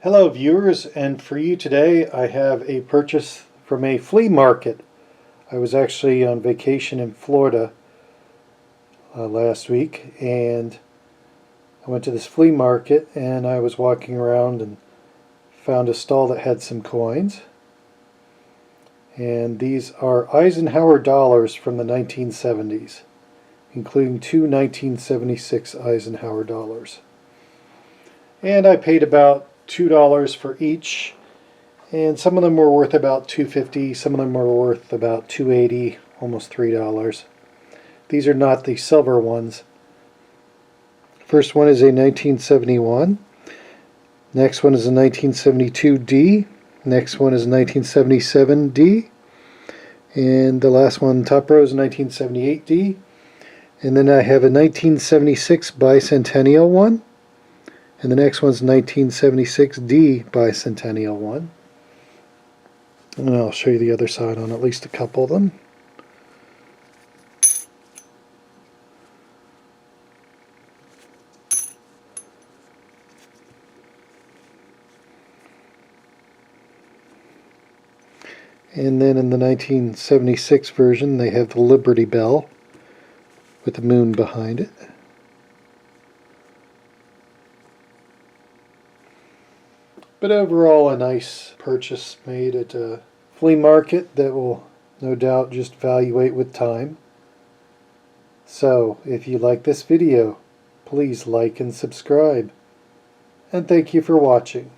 Hello viewers, and for you today I have a purchase from a flea market. I was actually on vacation in Florida last week, and I went to this flea market and I was walking around and found a stall that had some coins. And these are Eisenhower dollars from the 1970s, including two 1976 Eisenhower dollars. And I paid about $2 for each, and some of them were worth about $2.50, some of them were worth about $2.80, almost $3. These are not the silver ones. First one is a 1971, next one is a 1972D, next one is a 1977D, and the last one, top row, is a 1978D, and then I have a 1976 bicentennial one. And the next one's 1976D bicentennial one. And I'll show you the other side on at least a couple of them. And then in the 1976 version they have the Liberty Bell with the moon behind it. But overall, a nice purchase made at a flea market that will no doubt just evaluate with time. So, if you like this video, please like and subscribe. And thank you for watching.